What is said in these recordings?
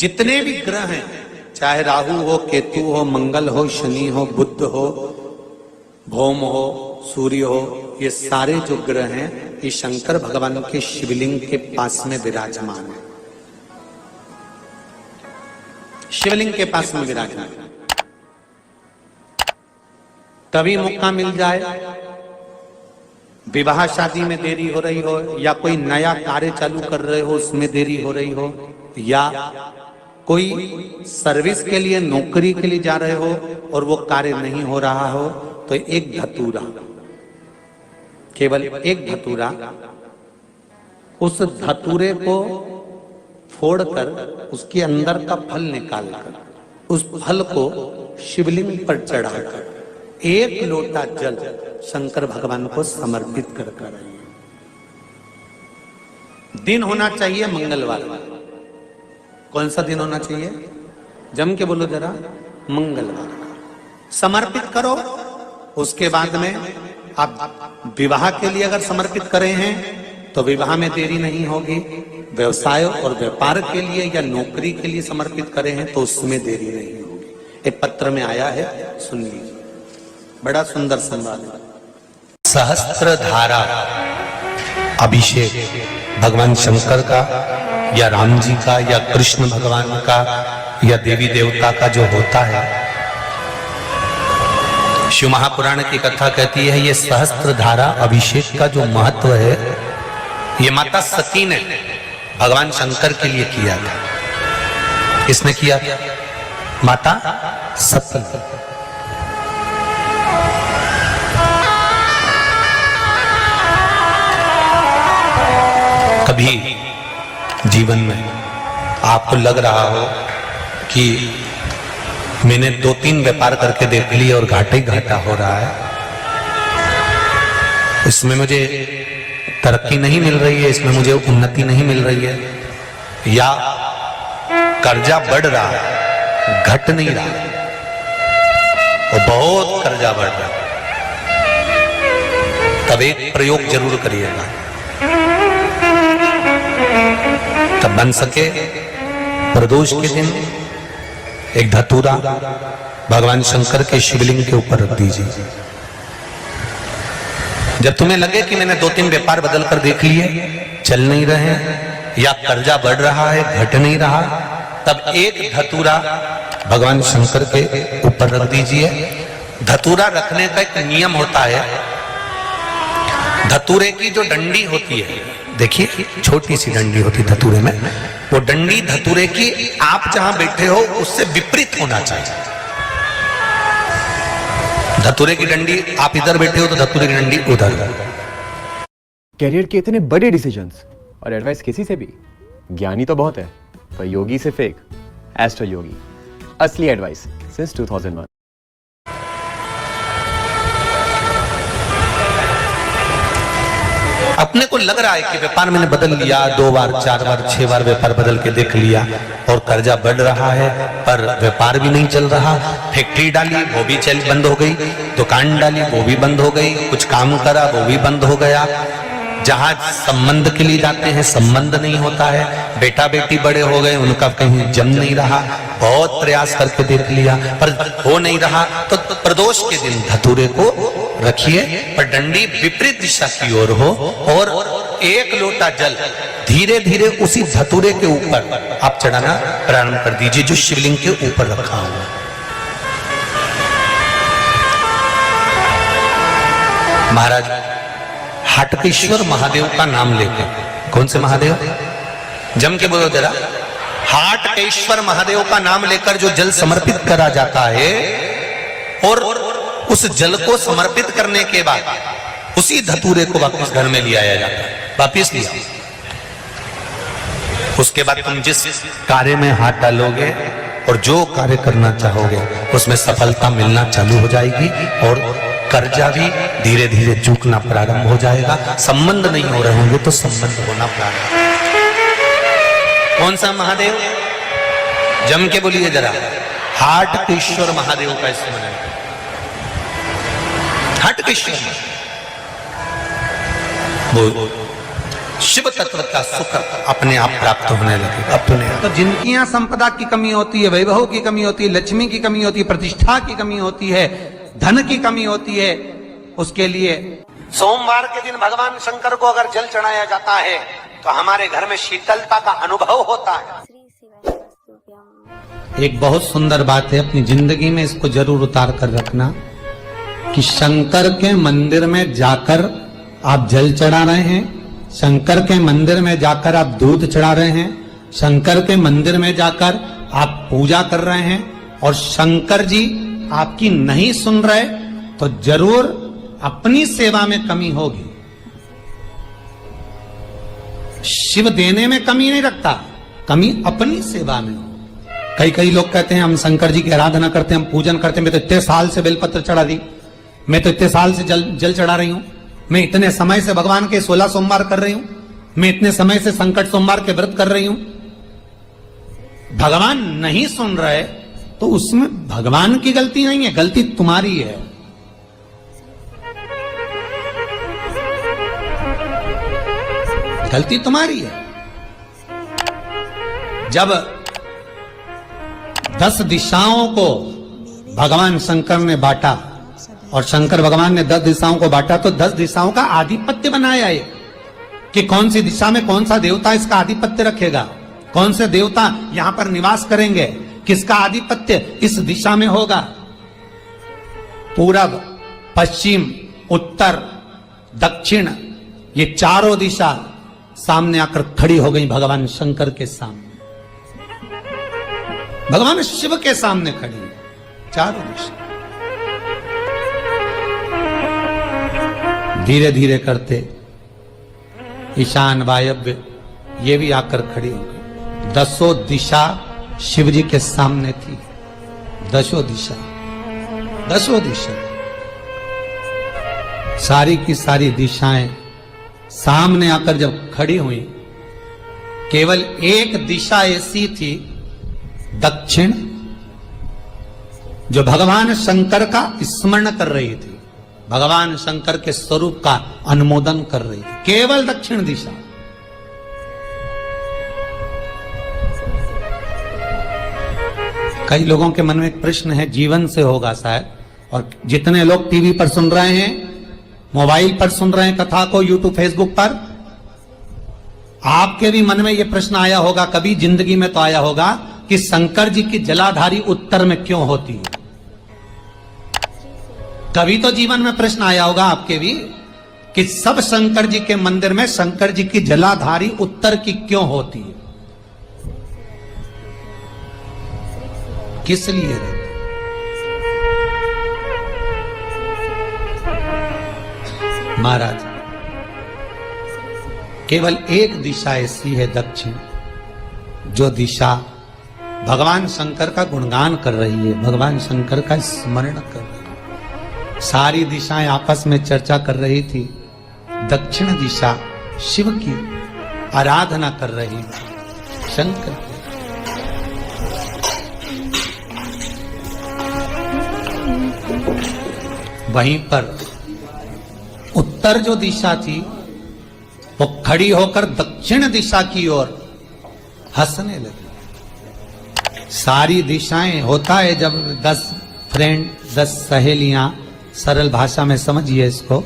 जितने भी ग्रह हैं, चाहे राहु हो, केतु हो, मंगल हो, शनि हो, बुध हो, भौम हो, सूर्य हो, ये सारे जो ग्रह हैं ये शंकर भगवान के शिवलिंग के पास में विराजमान है। शिवलिंग के पास में विराजमान है। कभी मौका मिल जाए, विवाह शादी में देरी हो रही हो, या कोई नया कार्य चालू कर रहे हो उसमें देरी हो रही हो, या कोई सर्विस के लिए, नौकरी के लिए जा रहे हो और वो कार्य नहीं हो रहा हो, तो एक धतूरा, केवल एक धतूरा, उस धतूरे को फोड़कर उसके अंदर का फल निकालकर उस फल को शिवलिंग पर चढ़ाकर एक लोटा जल शंकर भगवान को समर्पित कर आइए। दिन होना चाहिए मंगलवार। कौन सा दिन होना चाहिए? जम के बोलो जरा, मंगलवार का समर्पित करो। उसके बाद में आप विवाह के लिए अगर समर्पित करें हैं तो विवाह में देरी नहीं होगी। व्यवसाय और व्यापार के लिए या नौकरी के लिए समर्पित करें हैं तो उसमें देरी नहीं होगी। एक पत्र में आया है, सुन लीजिए, बड़ा सुंदर संवाद है। सहस्त्र धारा अभिषेक भगवान शंकर का या राम जी का या कृष्ण भगवान का या देवी देवता का जो होता है, शिव महापुराण की कथा कहती है ये सहस्त्र धारा अभिषेक का जो महत्व है ये माता सती ने भगवान शंकर के लिए किया था। किसने किया था? माता सती। कभी जीवन में आपको लग रहा हो कि मैंने 2-3 व्यापार करके देख लिए और घाटा ही घाटा हो रहा है, इसमें मुझे तरक्की नहीं मिल रही है, इसमें मुझे उन्नति नहीं मिल रही है, या कर्जा बढ़ रहा है, घट नहीं रहा और बहुत कर्जा बढ़ रहा है, तब एक प्रयोग जरूर करिएगा। तब बन सके प्रदोष के दिन एक धतूरा भगवान शंकर के शिवलिंग के ऊपर रख दीजिए। जब तुम्हें लगे कि मैंने 2-3 व्यापार बदल कर देख लिए, चल नहीं रहे या कर्जा बढ़ रहा है, घट नहीं रहा, तब एक धतूरा भगवान शंकर के ऊपर रख दीजिए। धतूरा रखने का एक नियम होता है। धतूरे की जो डंडी होती है, देखिए छोटी सी डंडी होती है धतूरे में, वो डंडी धतूरे की आप जहां बैठे हो उससे विपरीत होना चाहिए। धतूरे की डंडी आप इधर बैठे हो तो धतूरे की डंडी उधर। कैरियर के इतने बड़े डिसीजंस और एडवाइस किसी से भी, ज्ञानी तो बहुत है पर योगी से फेक। एस्ट्रो योगी, असली एडवाइस सिंस 2001। अपने को लग रहा है कि व्यापार मैंने बदल लिया, 2 बार 4 बार 6 बार व्यापार बदल के देख लिया और कर्जा बढ़ रहा है, पर व्यापार भी नहीं चल रहा। फैक्ट्री डाली वो भी चल बंद हो गई, दुकान डाली वो भी बंद हो गई, कुछ काम करा वो भी बंद हो गया। जहां संबंध के लिए जाते हैं संबंध नहीं होता है, बेटा बेटी बड़े हो गए उनका कहीं जम नहीं रहा, बहुत प्रयास करके देख लिया पर हो नहीं रहा। तो प्रदोष के दिन धतूरे को रखिए पर डंडी विपरीत दिशा की ओर हो और एक लोटा जल धीरे धीरे उसी धतूरे के ऊपर आप चढ़ाना प्रारंभ कर दीजिए जो शिवलिंग के ऊपर रखा हुआ। महाराज हाटकेश्वर महादेव का नाम लेकर, कौन से महादेव? जम के बोलो जरा, हाटकेश्वर महादेव का नाम लेकर जो जल समर्पित करा जाता है और उस जल को समर्पित करने के बाद उसी धतूरे को वापस घर में ले आया जाता है, वापस लिया। उसके बाद तुम जिस कार्य में हाथ डालोगे और जो कार्य करना चाहोगे उसमें सफलता मिलना चालू हो जाएगी और कर्जा भी धीरे धीरे चूकना प्रारंभ हो जाएगा। संबंध नहीं हो रहे होंगे तो संबंध होना प्रारंभ। कौन सा महादेव? जम के बोलिए जरा, हाटकेश्वर महादेव का स्मरण। हाटकेश्वर वो शिव तत्व का सुख अपने आप प्राप्त होने लगे। अपने आप तो जिनकी यहाँ संपदा की कमी होती है, वैभव की कमी होती है, लक्ष्मी की कमी होती है, प्रतिष्ठा की कमी होती है, धन की कमी होती है, उसके लिए सोमवार के दिन भगवान शंकर को अगर जल चढ़ाया जाता है तो हमारे घर में शीतलता का अनुभव होता है। एक बहुत सुंदर बात है, अपनी जिंदगी में इसको जरूर उतार कर रखना कि शंकर के मंदिर में जाकर आप जल चढ़ा रहे हैं, शंकर के मंदिर में जाकर आप दूध चढ़ा रहे हैं, शंकर के मंदिर में जाकर आप पूजा कर रहे हैं और शंकर जी आपकी नहीं सुन रहे तो जरूर अपनी सेवा में कमी होगी। शिव देने में कमी नहीं रखता, कमी अपनी सेवा में हो। कई लोग कहते हैं हम शंकर जी की आराधना करते हैं, हम पूजन करते हैं, मैं तो इतने साल से बेलपत्र चढ़ा दी, मैं तो इतने साल से जल चढ़ा रही हूं, मैं इतने समय से भगवान के 16 सोमवार कर रही हूं, मैं इतने समय से संकट सोमवार के व्रत कर रही हूं। भगवान नहीं सुन रहे तो उसमें भगवान की गलती नहीं है, गलती तुम्हारी है। गलती तुम्हारी है। जब 10 दिशाओं को भगवान शंकर ने बांटा और शंकर भगवान ने 10 दिशाओं को बांटा तो 10 दिशाओं का आधिपत्य बनाया है कि कौन सी दिशा में कौन सा देवता इसका आधिपत्य रखेगा, कौन से देवता यहां पर निवास करेंगे, किसका आधिपत्य इस दिशा में होगा। पूरब, पश्चिम, उत्तर, दक्षिण, ये चारों दिशा सामने आकर खड़ी हो गई भगवान शंकर के सामने, भगवान शिव के सामने खड़ी है चारों दिशा। धीरे धीरे करते ईशान, वायव्य ये भी आकर खड़ी हो गई। 10 दिशा शिव जी के सामने थी, 10 दिशा, 10 दिशा, सारी की सारी दिशाएं सामने आकर जब खड़ी हुई, केवल एक दिशा ऐसी थी दक्षिण, जो भगवान शंकर का स्मरण कर रही थी, भगवान शंकर के स्वरूप का अनुमोदन कर रही थी, केवल दक्षिण दिशा। कई लोगों के मन में एक प्रश्न है, जीवन से होगा शायद, और जितने लोग टीवी पर सुन रहे हैं, मोबाइल पर सुन रहे हैं कथा को, यूट्यूब, फेसबुक पर, आपके भी मन में यह प्रश्न आया होगा, कभी जिंदगी में तो आया होगा कि शंकर जी की जलाधारी उत्तर में क्यों होती है। कभी तो जीवन में प्रश्न आया होगा आपके भी कि सब शंकर जी के मंदिर में शंकर जी की जलाधारी उत्तर की क्यों होती है, किस लिए रहती? महाराज, केवल एक दिशा ऐसी है दक्षिण, जो दिशा भगवान शंकर का गुणगान कर रही है, भगवान शंकर का स्मरण कर रही है। सारी दिशाएं आपस में चर्चा कर रही थी, दक्षिण दिशा शिव की आराधना कर रही थी, शंकर की। वहीं पर उत्तर जो दिशा थी वो खड़ी होकर दक्षिण दिशा की ओर हंसने लगी। सारी दिशाएं, होता है जब 10 फ्रेंड, 10 सहेलियां, सरल भाषा में समझिए इसको,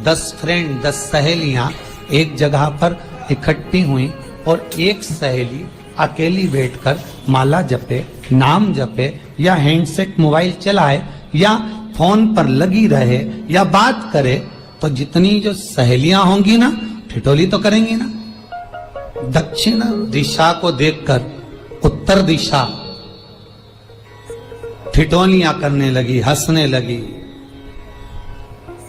10 फ्रेंड, 10 सहेलियां एक जगह पर इकट्ठी हुई और एक सहेली अकेली बैठकर माला जपे, नाम जपे, या हैंडसेट मोबाइल चलाए, या फोन पर लगी रहे, या बात करे, तो जितनी जो सहेलियां होंगी ना, ठिठोली तो करेंगी ना। दक्षिण दिशा को देखकर उत्तर दिशा ठिठोलियां करने लगी, हंसने लगी।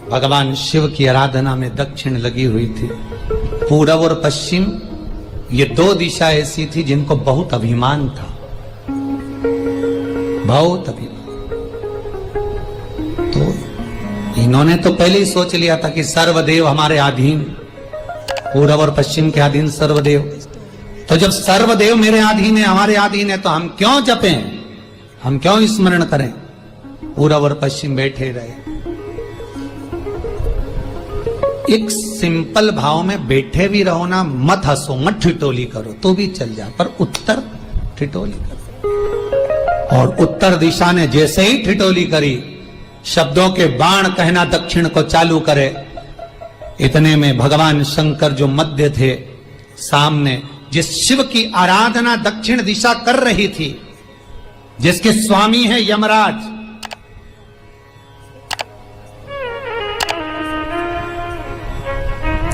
भगवान शिव की आराधना में दक्षिण लगी हुई थी। पूरब और पश्चिम, ये 2 दिशा ऐसी थी जिनको बहुत अभिमान था, बहुत अभिमान। तो इन्होंने तो पहले ही सोच लिया था कि सर्वदेव हमारे अधीन, पूरब और पश्चिम के अधीन सर्वदेव। तो जब सर्वदेव मेरे अधीन है, हमारे अधीन है, तो हम क्यों जपें, हम क्यों स्मरण करें। पूरब और पश्चिम बैठे रहे। एक सिंपल भाव में बैठे भी रहो ना, मत हंसो, मत ठिठोली करो तो भी चल जा, पर उत्तर ठिठोली करो। और उत्तर दिशा ने जैसे ही ठिठोली करी, शब्दों के बाण कहना दक्षिण को चालू करे। इतने में भगवान शंकर जो मध्य थे, सामने जिस शिव की आराधना दक्षिण दिशा कर रही थी, जिसके स्वामी है यमराज,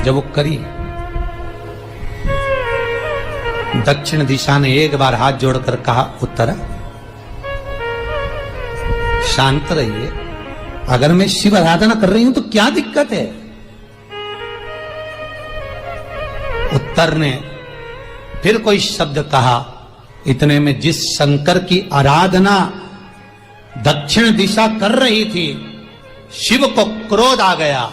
जब वो करी, दक्षिण दिशा ने एक बार हाथ जोड़कर कहा, उत्तरा शांत रहिए, अगर मैं शिव आराधना कर रही हूं तो क्या दिक्कत है। उत्तर ने फिर कोई शब्द कहा। इतने में जिस शंकर की आराधना दक्षिण दिशा कर रही थी, शिव को क्रोध आ गया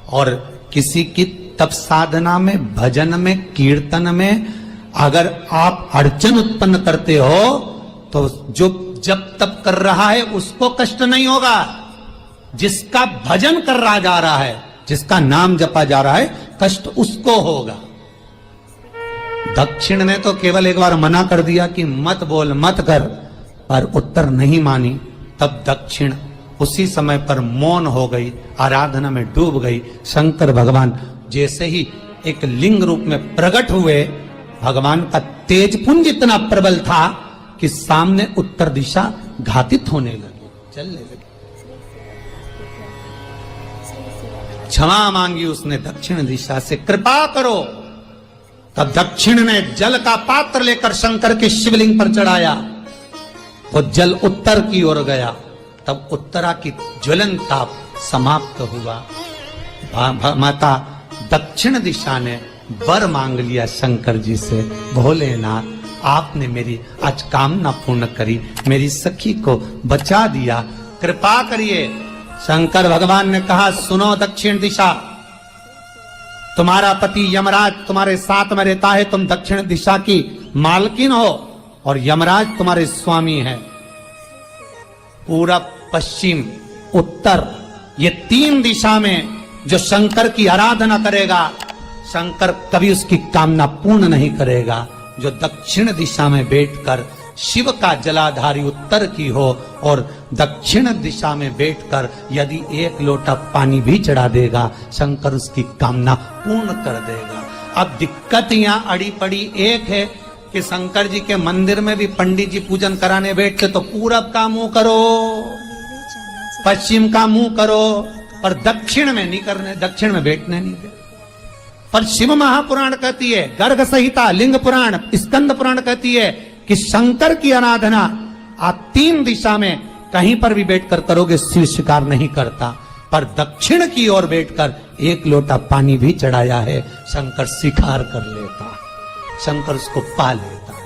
और किसी की तप साधना में, भजन में, कीर्तन में अगर आप अड़चन उत्पन्न करते हो तो जो जब तप कर रहा है उसको कष्ट नहीं होगा, जिसका भजन कर रहा जा रहा है, जिसका नाम जपा जा रहा है, कष्ट उसको होगा। दक्षिण ने तो केवल एक बार मना कर दिया कि मत बोल, मत कर, पर उत्तर नहीं मानी। तब दक्षिण उसी समय पर मौन हो गई, आराधना में डूब गई। शंकर भगवान जैसे ही एक लिंग रूप में प्रकट हुए, भगवान का तेजपुंज इतना प्रबल था कि सामने उत्तर दिशा घातित होने लगी, चलने लगी। क्षमा मांगी उसने दक्षिण दिशा से, कृपा करो। तब दक्षिण ने जल का पात्र लेकर शंकर के शिवलिंग पर चढ़ाया, वो जल उत्तर की ओर गया। तब उत्तरा की ज्वलन ताप समाप्त हुआ। माता दक्षिण दिशा ने वर मांग लिया शंकर जी से, भोलेनाथ आपने मेरी आज कामना पूर्ण करी, मेरी सखी को बचा दिया, कृपा करिए। शंकर भगवान ने कहा, सुनो दक्षिण दिशा, तुम्हारा पति यमराज तुम्हारे साथ में रहता है, तुम दक्षिण दिशा की मालकिन हो और यमराज तुम्हारे स्वामी है। पूरब, पश्चिम, उत्तर, ये तीन दिशा में जो शंकर की आराधना करेगा, शंकर कभी उसकी कामना पूर्ण नहीं करेगा। जो दक्षिण दिशा में बैठकर शिव का जलाधारी उत्तर की हो और दक्षिण दिशा में बैठकर यदि एक लोटा पानी भी चढ़ा देगा, शंकर उसकी कामना पूर्ण कर देगा। अब दिक्कत यहाँ अड़ी पड़ी एक है कि शंकर जी के मंदिर में भी पंडित जी पूजन कराने बैठते तो पूरब का मुंह करो, पश्चिम का मुंह करो, पर दक्षिण में नहीं करने, दक्षिण में बैठने नहीं दे। पर शिव महापुराण कहती है, गर्ग संहिता, लिंग पुराण, स्कंद पुराण कहती है कि शंकर की आराधना आप तीन दिशा में कहीं पर भी बैठकर करोगे, शिव स्वीकार नहीं करता। पर दक्षिण की ओर बैठकर एक लोटा पानी भी चढ़ाया है, शंकर स्वीकार कर लेता, शंकर उसको पा लेता।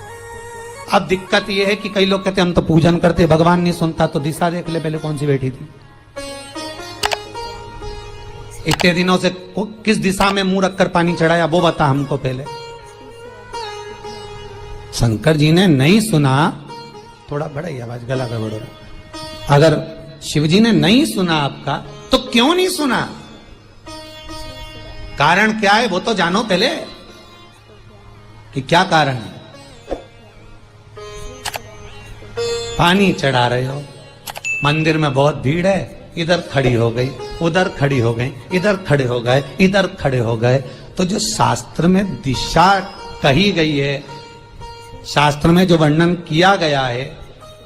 अब दिक्कत यह है कि कई लोग कहते हम तो पूजन करते, भगवान नहीं सुनता, तो दिशा देख ले पहले कौन सी बैठी थी। इतने दिनों से किस दिशा में मुंह रखकर पानी चढ़ाया, वो बता हमको पहले। शंकर जी ने नहीं सुना, थोड़ा बढ़ाई आवाज, गला का बढ़ो। अगर शिव जी ने नहीं सुना आपका, तो क्यों नहीं सुना, कारण क्या है वो तो जानो पहले कि क्या कारण है। पानी चढ़ा रहे हो, मंदिर में बहुत भीड़ है, इधर खड़ी हो गई, उधर खड़ी हो गई, इधर खड़े हो गए, इधर खड़े हो गए। तो जो शास्त्र में दिशा कही गई है, शास्त्र में जो वर्णन किया गया है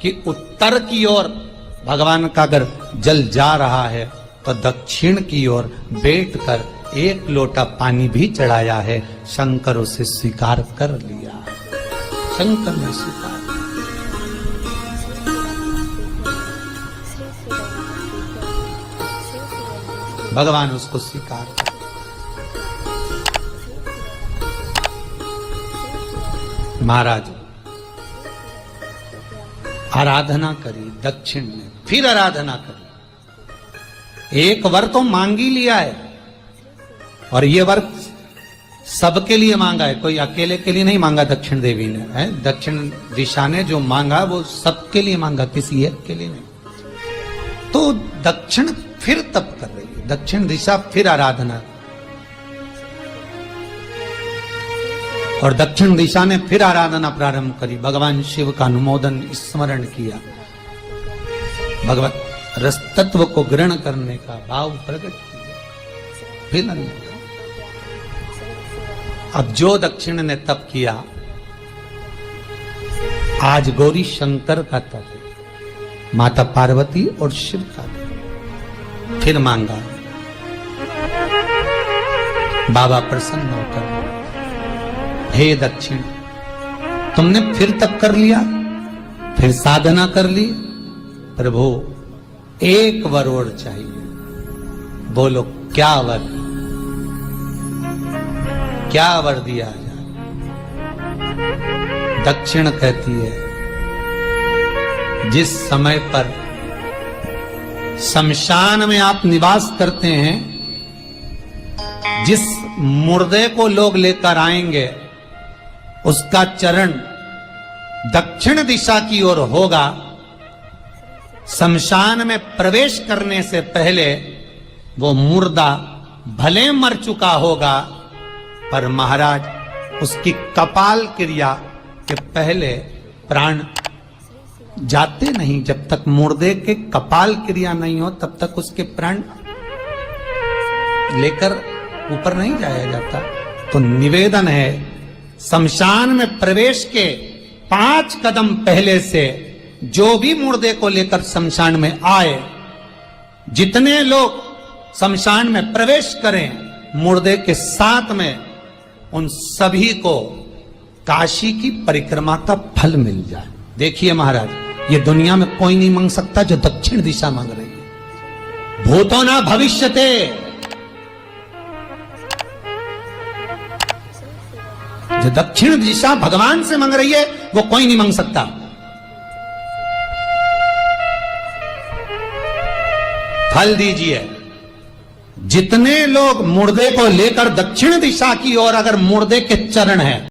कि उत्तर की ओर भगवान का अगर जल जा रहा है तो दक्षिण की ओर बैठकर एक लोटा पानी भी चढ़ाया है, शंकर उसे स्वीकार कर लिया, शंकर ने स्वीकार। भगवान उसको स्वीकार कर। महाराज आराधना करी दक्षिण ने, फिर आराधना करी। एक वर तो मांग ही लिया है और ये वर सबके लिए मांगा है, कोई अकेले के लिए नहीं मांगा दक्षिण देवी ने, है दक्षिण दिशा ने जो मांगा वो सबके लिए मांगा, किसी एक के लिए नहीं। तो दक्षिण फिर तप कर रही है, दक्षिण दिशा फिर आराधना और दक्षिण दिशा ने फिर आराधना प्रारंभ करी, भगवान शिव का अनुमोदन स्मरण किया, भगवत रस तत्व को ग्रहण करने का भाव प्रकट किया, फिर अब जो दक्षिण ने तप किया, आज गौरी शंकर का तप है, माता पार्वती और शिव का तप। फिर मांगा, बाबा प्रसन्न होकर, हे दक्षिण, तुमने फिर तप कर लिया, फिर साधना कर ली, प्रभु एक वर और चाहिए। बोलो क्या वर, क्या वर दिया जाए? दक्षिण कहती है, जिस समय पर शमशान में आप निवास करते हैं, जिस मुर्दे को लोग लेकर आएंगे, उसका चरण दक्षिण दिशा की ओर होगा। शमशान में प्रवेश करने से पहले वो मुर्दा भले मर चुका होगा, पर महाराज उसकी कपाल क्रिया के पहले प्राण जाते नहीं। जब तक मुर्दे के कपाल क्रिया नहीं हो, तब तक उसके प्राण लेकर ऊपर नहीं जाया जाता। तो निवेदन है, शमशान में प्रवेश के 5 कदम पहले से जो भी मुर्दे को लेकर शमशान में आए, जितने लोग शमशान में प्रवेश करें मुर्दे के साथ में, उन सभी को काशी की परिक्रमा का फल मिल जाए। देखिए महाराज, ये दुनिया में कोई नहीं मांग सकता जो दक्षिण दिशा मांग रही है। भूतो ना भविष्यते, जो दक्षिण दिशा भगवान से मांग रही है वो कोई नहीं मांग सकता। फल दीजिए। जितने लोग मुर्दे को लेकर दक्षिण दिशा की ओर, अगर मुर्दे के चरण हैं,